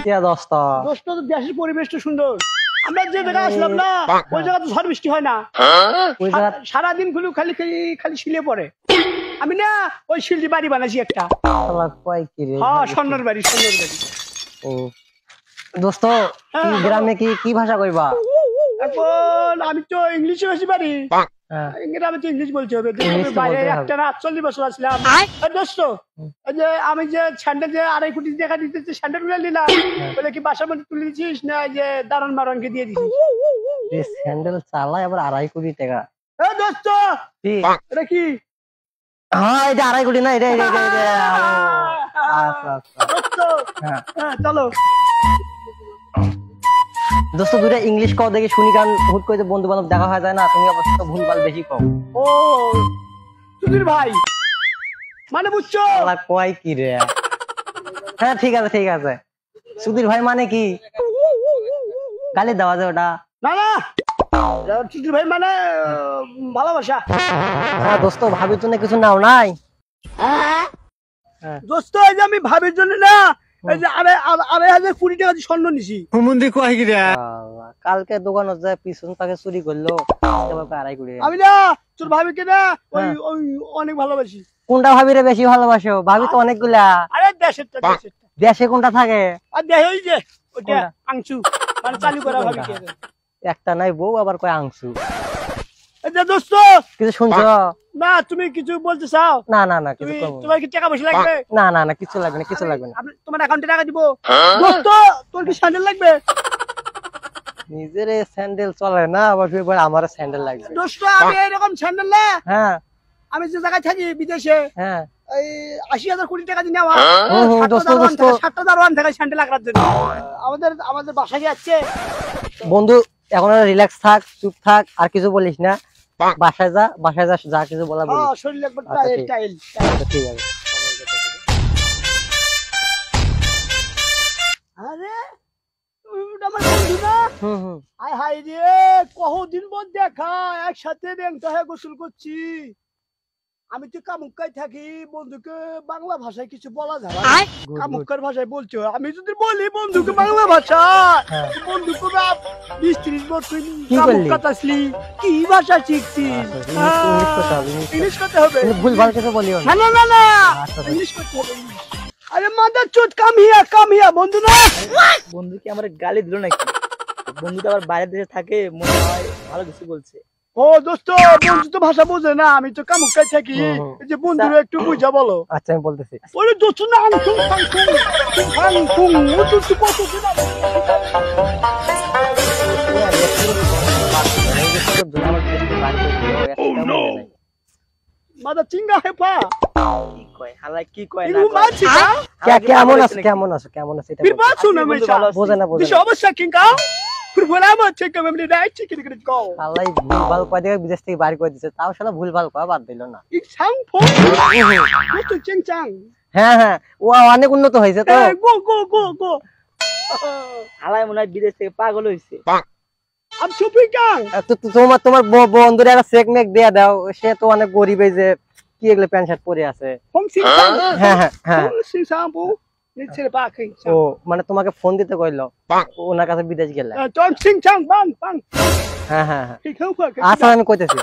কে দোস্ত? দোস্ত তো দেশের পরিবেশটা সুন্দর। আমরা যে জায়গায় আসলাম না ওই জায়গা তো ঝড় বৃষ্টি হয় না, সারাদিন গুলো খালি খালি খালি শিলে পড়ে। আমি না ওই শিলটি বাড়ি বানাইছি একটা। কয় কি রে? হ্যাঁ, স্বর্ণের বাড়ি, স্বর্ণের বাড়ি। ও দোস্ত, গ্রামে কি কি ভাষা কইবা? এখন আমি তো ইংলিশে বেশি পারি, গ্রামে তো ইংলিশ বলতে হবে। বাইরে একটা না 48 বছর আসলাম। দোস্ত, এই যে আমি যে স্যান্ডেল যে 2.5 কোটি টাকা দিতেছি, স্যান্ডেল গুলো নিলাম, বলে কি বাসার মধ্যে তুলে দিছিস না যে দারুন মারনকে দিয়ে দিছিস? স্যান্ডেল চালায় আবার 2.5 কোটি টাকা? দোস্ত এটা কি? হ্যাঁ, এটা 2.5 কোটি না, এটা আচ্ছা চলো দোস্ত, দুটা ইংলিশ কও দেখি শুনি, কারণ হুট করে বন্ধু বান্ধব দেখা হয় যায় না, তুমি অবশ্য ভুলভাল বেশি কও। ও সুধীর ভাই মানে বুঝছো? কয় কি রে? হ্যাঁ ঠিক আছে ঠিক আছে। সুধীর ভাই মানে কি? গালি দেওয়া যায় ওটা? না না, সুধীর ভাই মানে ভালোবাসা। হ্যাঁ দোস্ত, ভাবির জন্য কিছু নাও নাই? দোস্ত এই যে আমি ভাবির জন্য না এই যে 2.5 কোটি টাকা দিয়ে স্বর্ণ নিছি। কালকে দোকানে যায় পিছন তাকে চুরি করলো, 2.5 কোটি। আমি না তোর ভাবিকে না ওই অনেক ভালোবাসি। কোনটা ভাবিরে বেশি ভালোবাসো? ভাবি তো অনেকগুলা। আরে দেশেরটা। দেশে কোনটা থাকে? আর দেহে ওই যে ওটা আংশু মানে চালু করা ভাবিকে। একটা নাই বউ, আবার কয় আংশু। এই যে দোস্ত কিছু শুনছো? না তুমি কিছু বলতে চাও? না না না, কিছু তোমার কি টাকা পয়সা লাগবে? না না না, কিছু লাগবে না, কিছু লাগবে না। তোমার অ্যাকাউন্টে টাকা দিব। দোস্ত তোর কি স্যান্ডেল লাগবে? নিজের স্যান্ডেল চলে না, আবার আমার স্যান্ডেল লাগবে। দোস্ত আমি এরকম স্যান্ডেল না, হ্যাঁ আমি যে জায়গায় থাকি বিদেশে, হ্যাঁ এই 80,000 কোটি টাকা দিয়ে নেওয়া 7টা দারোয়ান থেকে স্যান্ডেল লাগার জন্য আমাদের বাসায় যাচ্ছে। বন্ধু এখন রিল্যাক্স থাক, চুপ থাক, আর কিছু বলিস না। বাসায় যা, বাসায় যা, যা কিছু বলা বলি। শরীর একবার টাইল টাইল। ঠিক আছে। আরে আমার বন্ধু না? হাই হাই রে, কতদিন পর দেখা, একসাথে রেংটা হয়ে গোসল করছি। আমি তো কামুক্কায় থাকি, বন্ধুকে বাংলা ভাষায় কিছু বলা যায় না, কামুক্কার ভাষায় বলছো। আমি যদি বলি বন্ধুকে বাংলা ভাষা, বন্ধুকে 20-30 বছর কামুক্কাত আসলি কি ভাষা শিখছিস? ইংলিশ করতে হবে। ভুলভাল কিছু বলিও না। না না না, ইংলিশ করতে হবে। আরে মাদার চোদ, কাম হিয়া বন্ধু না। বন্ধু কি আমার গালি দিল নাকি? বন্ধু তো আবার বাইরের দেশে থাকে, মনে হয় ভালো কিছু বলছে। ও দোস্ত, বন্ধু তো ভাষা বোঝে না, আমি তো কামুক্কায় থাকি, এই যে বন্ধুরা একটু বুঝা বলো। আচ্ছা আমি বলতেছি। ওরে দোস্ত না, আংকুং ফাংকুং ফাংকুং ও দোস্ত কত দিনা মাদা চিঙ্গা হেপা কি কয় হালা, কি কয় না ইনু মাছি কা কেমন আছে কেমন আছে কেমন আছে এটা বিরবা শুনা মেশা বোঝে না বোঝে দিশো অবশ্যই কিংকা ফুরফুরা মা চেক আমি দাই চিকি দিকে গো শালাই ভুলভাল কয় দিয়ে বিদেশ থেকে বাইরে করে দিছে, তাও শালা ভুলভাল কয় বাদ দিল না। ই সাং ফো তো চিংচাং। হ্যাঁ হ্যাঁ, ও অনেক উন্নত হয়েছে তো। গো হালাই মনে হয় বিদেশ থেকে পাগল হইছে। আমি সুপিকাং তোমার বন্ধুর একটা চেক মেক দিয়ে দাও, সে তো অনেক গরিব, এই যে কি এগুলো প্যান্ট শার্ট পরে আছে। ফং সিংসাং। হ্যাঁ হ্যাঁ হ্যাঁ, ফং সিংসাং বু নিচে পাকিং। ও মানে তোমাকে ফোন দিতে কইলো, ওনার কাছে বিদেশ গেলে। চং সিংচাং বাং বাং। হ্যাঁ হ্যাঁ হ্যাঁ, ঠিক আছে আচ্ছা আমি কইতেছি,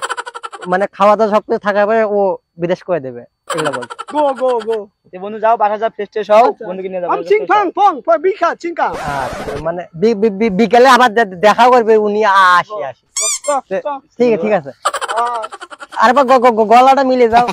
মানে খাওয়া দাওয়া সবকিছু থাকার পরে ও বিদেশ করে দেবে, এগুলো বল। গো বন্ধু যাও, বাসা যা, ফ্রেশ ট্রেশ হও, বন্ধুকে নিয়ে যাবো। আমি সিংফাং ফং ফর বিখা চিংকা। মানে বিকেলে আবার দেখা করবে উনি। আসি ঠিক আছে ঠিক আছে। আর গলাটা মিলে যাও।